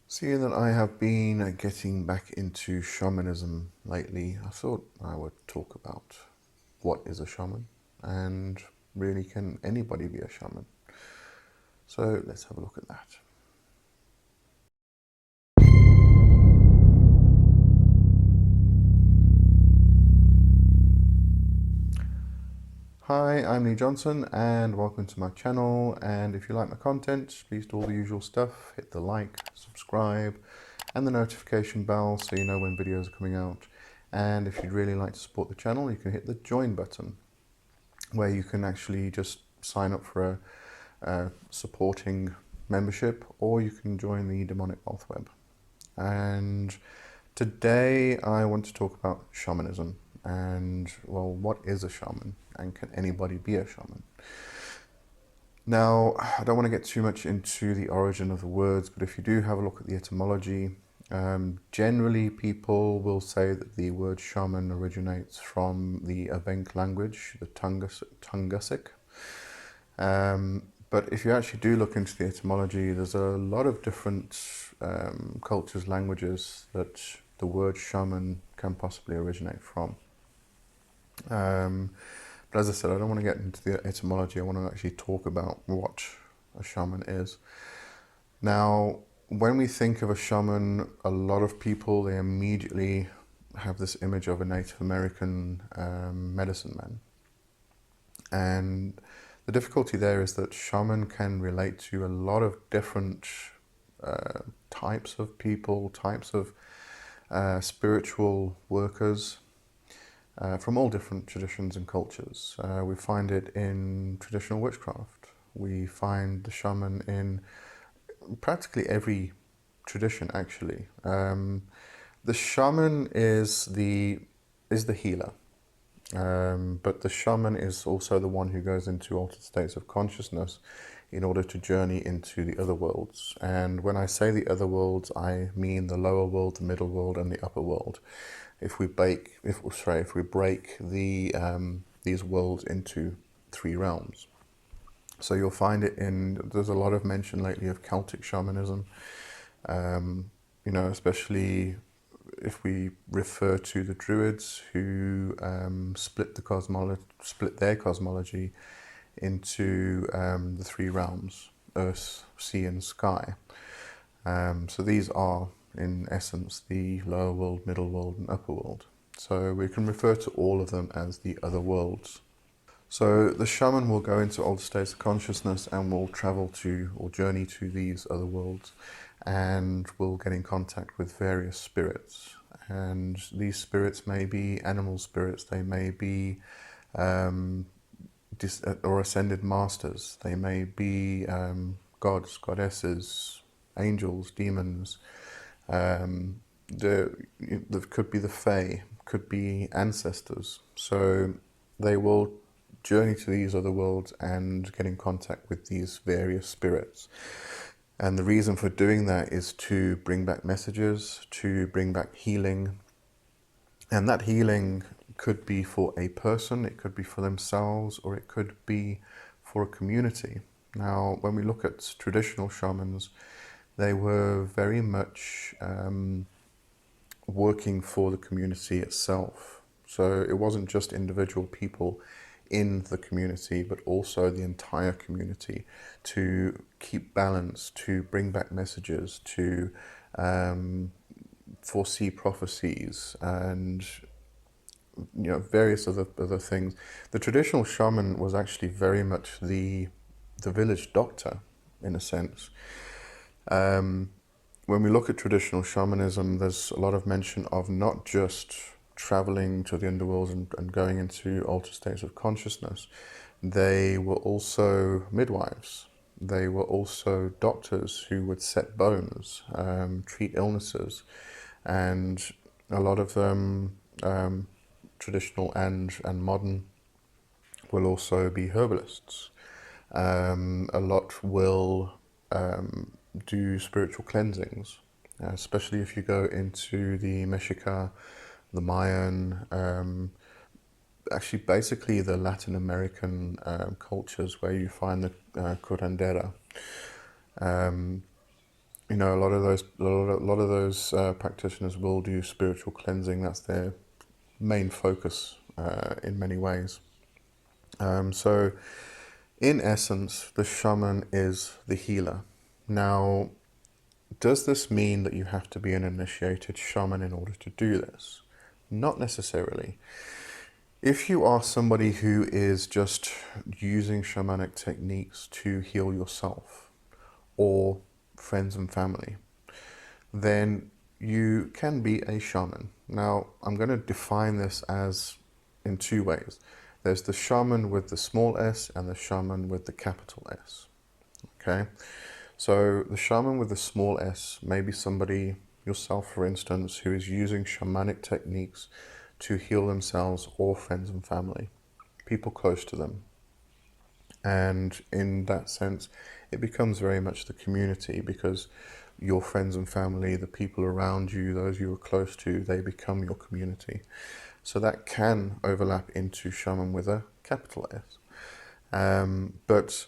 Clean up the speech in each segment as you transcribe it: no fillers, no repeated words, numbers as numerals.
Seeing that I have been getting back into shamanism lately, I thought I would talk about what is a shaman and really can anybody be a shaman. So let's have a look at that. Hi, I'm Lee Johnson and welcome to my channel, and if you like my content, please do all the usual stuff. Hit the like, subscribe and the notification bell so you know when videos are coming out. And if you'd really like to support the channel, you can hit the join button where you can actually just sign up for a supporting membership, or you can join the Demonic Wealth Web. And today I want to talk about shamanism and, well, what is a shaman and can anybody be a shaman? Now, I don't want to get too much into the origin of the words, but if you do have a look at the etymology, generally people will say that the word shaman originates from the Evenk language, the Tungusic. But if you actually do look into the etymology, there's a lot of different cultures, languages that the word shaman can possibly originate from. But as I said, I don't want to get into the etymology. I want to actually talk about what a shaman is. Now, when we think of a shaman, a lot of people, they immediately have this image of a Native American medicine man. And the difficulty there is that shaman can relate to a lot of different types of people, types of spiritual workers from all different traditions and cultures. We find it in traditional witchcraft. We find the shaman in practically every tradition, actually. The shaman is the healer. But the shaman is also the one who goes into altered states of consciousness in order to journey into the other worlds. And when I say the other worlds, I mean the lower world, the middle world, and the upper world. If we break these worlds into three realms. So you'll find it there's a lot of mention lately of Celtic shamanism, especially if we refer to the Druids who split their cosmology into the three realms: earth, sea, and sky. So these are, in essence, the lower world, middle world, and upper world. So we can refer to all of them as the other worlds. So the shaman will go into altered states of consciousness and will travel to or journey to these other worlds, and will get in contact with various spirits. And these spirits may be animal spirits, they may be or ascended masters, they may be gods, goddesses, angels, demons. There could be the Fae, could be ancestors. So they will journey to these other worlds and get in contact with these various spirits. And the reason for doing that is to bring back messages, to bring back healing. And that healing could be for a person, it could be for themselves, or it could be for a community. Now, when we look at traditional shamans, they were very much working for the community itself. So it wasn't just individual people in the community, but also the entire community, to keep balance, to bring back messages, to foresee prophecies, and various other things. The traditional shaman was actually very much the village doctor, in a sense. When we look at traditional shamanism, there's a lot of mention of not just traveling to the underworld and going into altered states of consciousness. They were also midwives. They were also doctors who would set bones, treat illnesses, and a lot of them, traditional and modern, will also be herbalists. A lot will do spiritual cleansings, especially if you go into the Mexica, the Mayan, actually basically the Latin American cultures where you find the curandera. You know, a lot of those practitioners will do spiritual cleansing. That's their main focus in many ways. So, in essence, the shaman is the healer. Now, does this mean that you have to be an initiated shaman in order to do this? Not necessarily. If you are somebody who is just using shamanic techniques to heal yourself or friends and family, then you can be a shaman. Now, I'm going to define this as in two ways. There's the shaman with the small s and the shaman with the capital S. Okay? So the shaman with the small s may be somebody, yourself for instance, who is using shamanic techniques to heal themselves or friends and family, people close to them. And in that sense, it becomes very much the community, because your friends and family, the people around you, those you are close to, they become your community. So that can overlap into shaman with a capital S. But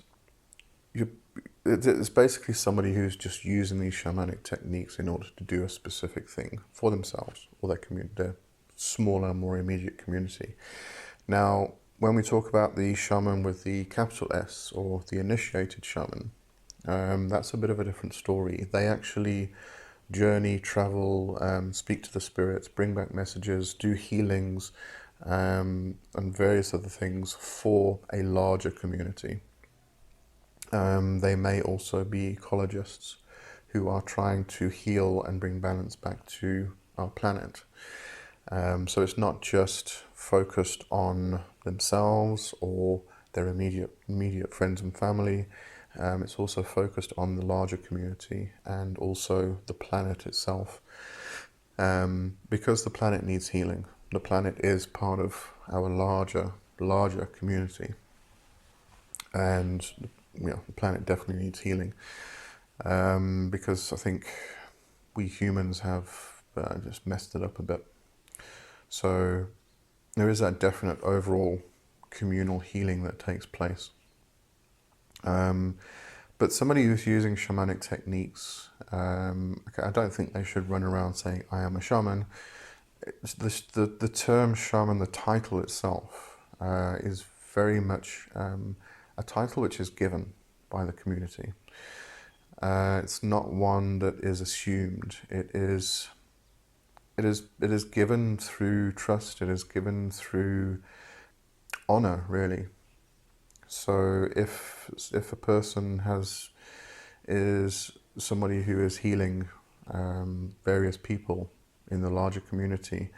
it's basically somebody who's just using these shamanic techniques in order to do a specific thing for themselves or their community, their smaller, more immediate community. Now, when we talk about the shaman with the capital S or the initiated shaman, that's a bit of a different story. They actually journey, travel, speak to the spirits, bring back messages, do healings, and various other things for a larger community. They may also be ecologists who are trying to heal and bring balance back to our planet. So it's not just focused on themselves or their immediate friends and family. It's also focused on the larger community and also the planet itself. Because the planet needs healing. The planet is part of our larger community. And the planet definitely needs healing. Because I think we humans have just messed it up a bit. So there is that definite overall communal healing that takes place. But somebody who's using shamanic techniques, I don't think they should run around saying, I am a shaman. The term shaman, the title itself, is very much a title which is given by the community. It's not one that is assumed. It is given through trust. It is given through honor, really. So if a person is somebody who is healing various people in the larger community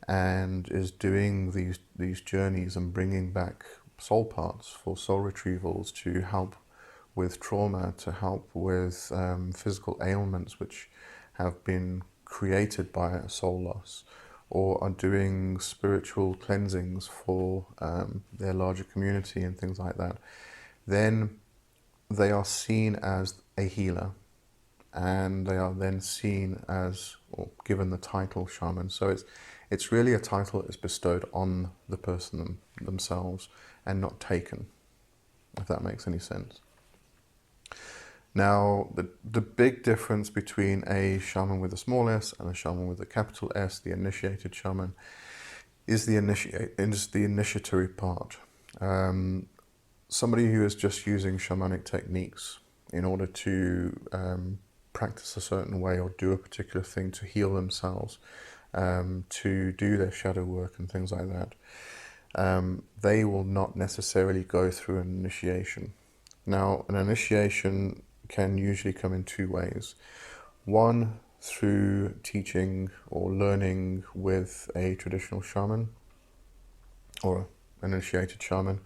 and is doing these journeys and bringing back soul parts for soul retrievals to help with trauma, to help with physical ailments which have been created by a soul loss, or are doing spiritual cleansings for their larger community and things like that, then they are seen as a healer, and they are then seen as, or given the title shaman. So it's really a title that is bestowed on the person themselves and not taken, if that makes any sense. Now, the big difference between a shaman with a small s and a shaman with a capital S, the initiated shaman, is the initiatory part. Somebody who is just using shamanic techniques in order to practice a certain way or do a particular thing to heal themselves, to do their shadow work and things like that, they will not necessarily go through an initiation. Now, an initiation can usually come in two ways. One, through teaching or learning with a traditional shaman or an initiated shaman,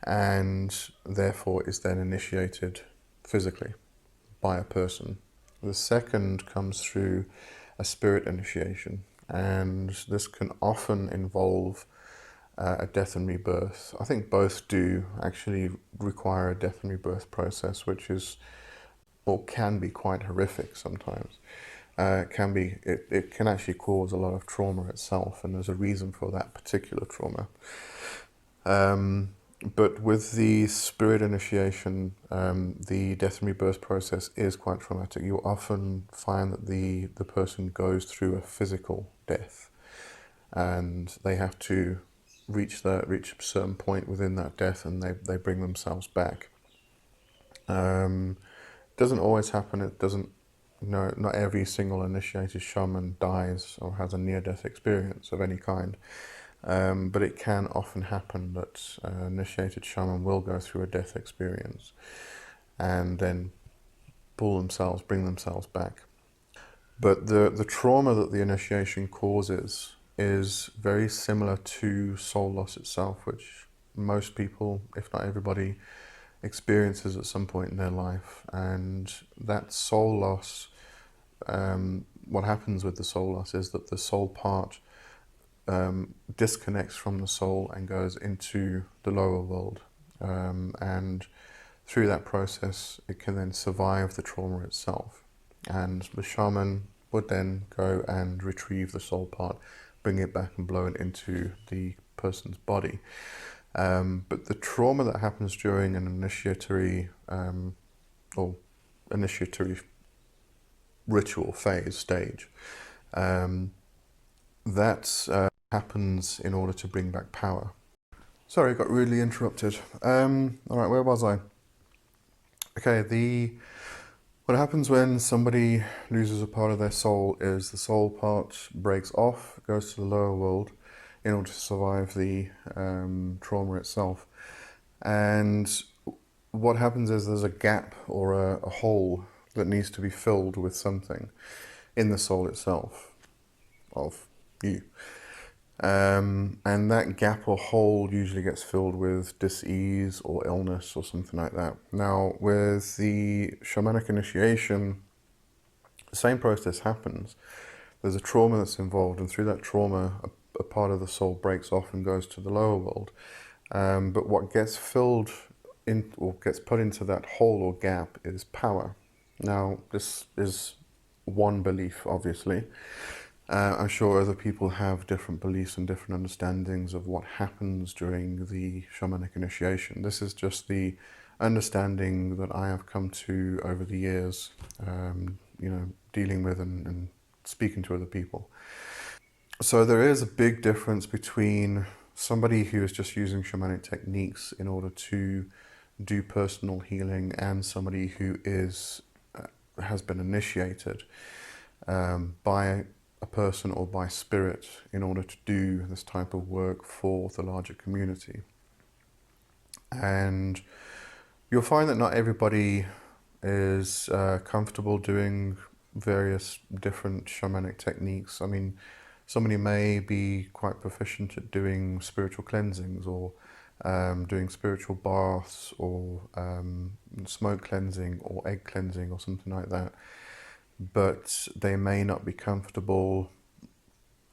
and therefore is then initiated physically by a person. The second comes through a spirit initiation, and this can often involve a death and rebirth. I think both do actually require a death and rebirth process, which is, or can be, quite horrific sometimes. It can actually cause a lot of trauma itself, and there's a reason for that particular trauma. But with the spirit initiation, the death and rebirth process is quite traumatic. You often find that the person goes through a physical death, and they have to reach a certain point within that death, and they bring themselves back. Doesn't always happen. It doesn't. No, not every single initiated shaman dies or has a near-death experience of any kind. But it can often happen that initiated shaman will go through a death experience and then bring themselves back. But the trauma that the initiation causes is very similar to soul loss itself, which most people, if not everybody, experiences at some point in their life. And that soul loss, what happens with the soul loss is that the soul part disconnects from the soul and goes into the lower world. And through that process, it can then survive the trauma itself. And the shaman would then go and retrieve the soul part, bring it back and blow it into the person's body. But the trauma that happens during an initiatory or initiatory ritual phase stage, that happens in order to bring back power. Sorry, I got rudely interrupted. All right, where was I? Okay, what happens when somebody loses a part of their soul is the soul part breaks off, goes to the lower world in order to survive the trauma itself. And what happens is there's a gap or a hole that needs to be filled with something in the soul itself of you. And that gap or hole usually gets filled with dis-ease or illness or something like that. Now, with the shamanic initiation, the same process happens. There's a trauma that's involved, and through that trauma, a part of the soul breaks off and goes to the lower world. But what gets filled in or gets put into that hole or gap is power. Now, this is one belief, obviously. I'm sure other people have different beliefs and different understandings of what happens during the shamanic initiation. This is just the understanding that I have come to over the years, dealing with and speaking to other people. So there is a big difference between somebody who is just using shamanic techniques in order to do personal healing and somebody who has been initiated by a person or by spirit in order to do this type of work for the larger community. And you'll find that not everybody is comfortable doing various different shamanic techniques. I mean, somebody may be quite proficient at doing spiritual cleansings or doing spiritual baths or smoke cleansing or egg cleansing or something like that. But they may not be comfortable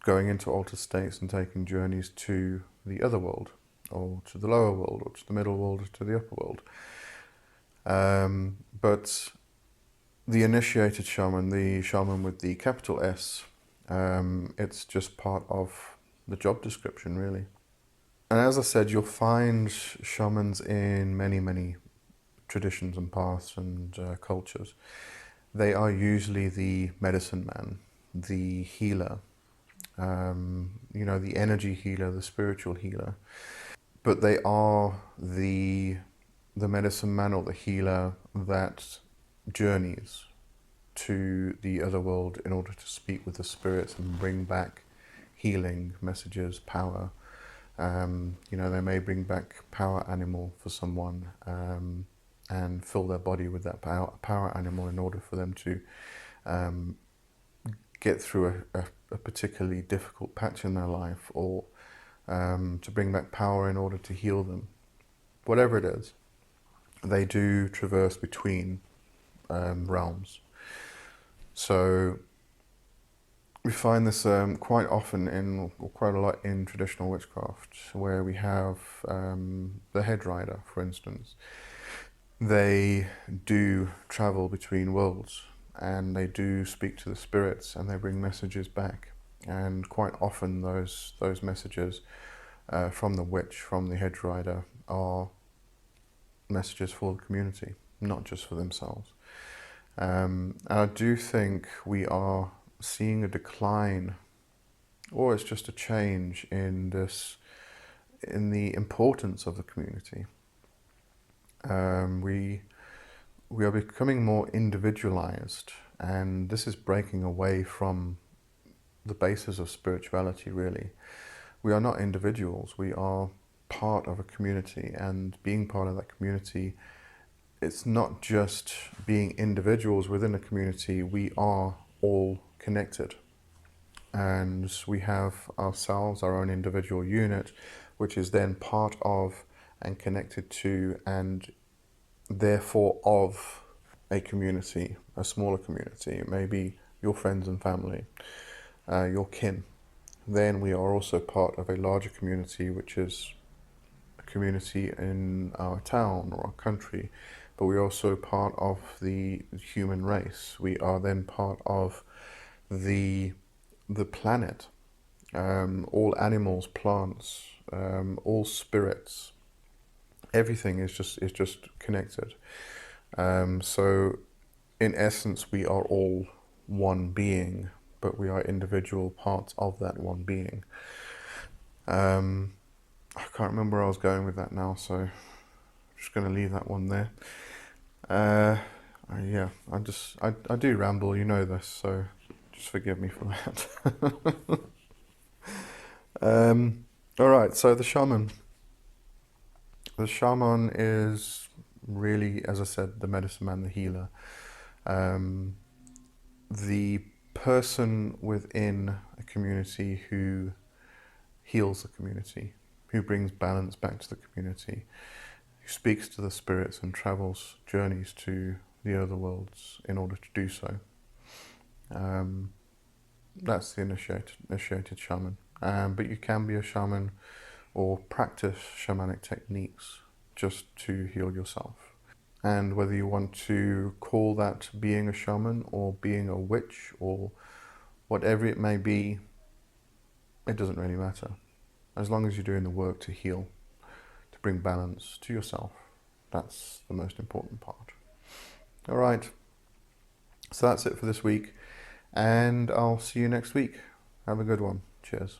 going into altered states and taking journeys to the other world, or to the lower world, or to the middle world, or to the upper world. But the initiated shaman, the shaman with the capital S, it's just part of the job description, really. And as I said, you'll find shamans in many, many traditions and paths and cultures. They are usually the medicine man, the healer, the energy healer, the spiritual healer. But they are the medicine man or the healer that journeys to the other world in order to speak with the spirits and bring back healing messages, power. They may bring back power animal for someone. And fill their body with that power animal in order for them to get through a particularly difficult patch in their life, or to bring back power in order to heal them. Whatever it is, they do traverse between realms. So we find this quite often or quite a lot in traditional witchcraft, where we have the head rider, for instance. They do travel between worlds, and they do speak to the spirits, and they bring messages back. And quite often those messages from the witch, from the head rider, are messages for the community, not just for themselves. And I do think we are seeing a decline, or it's just a change in the importance of the community. We are becoming more individualized, and this is breaking away from the basis of spirituality, really. We are not individuals, we are part of a community, and being part of that community, it's not just being individuals within a community, we are all connected. And we have ourselves, our own individual unit, which is then part of and connected to and therefore of a community, a smaller community, maybe your friends and family, your kin. Then we are also part of a larger community, which is a community in our town or our country, but we're also part of the human race. We are then part of the planet, all animals, plants, all spirits. Everything is just connected. So, in essence, we are all one being, but we are individual parts of that one being. I can't remember where I was going with that now, so I'm just going to leave that one there. Yeah, I do ramble, you know this, so just forgive me for that. All right, so the shaman. The shaman is really, as I said, the medicine man, the healer. The person within a community who heals the community, who brings balance back to the community, who speaks to the spirits and travels journeys to the other worlds in order to do so. That's the initiated shaman. But you can be a shaman or practice shamanic techniques just to heal yourself. And whether you want to call that being a shaman or being a witch or whatever it may be, it doesn't really matter. As long as you're doing the work to heal, to bring balance to yourself, that's the most important part. All right, so that's it for this week, and I'll see you next week. Have a good one. Cheers.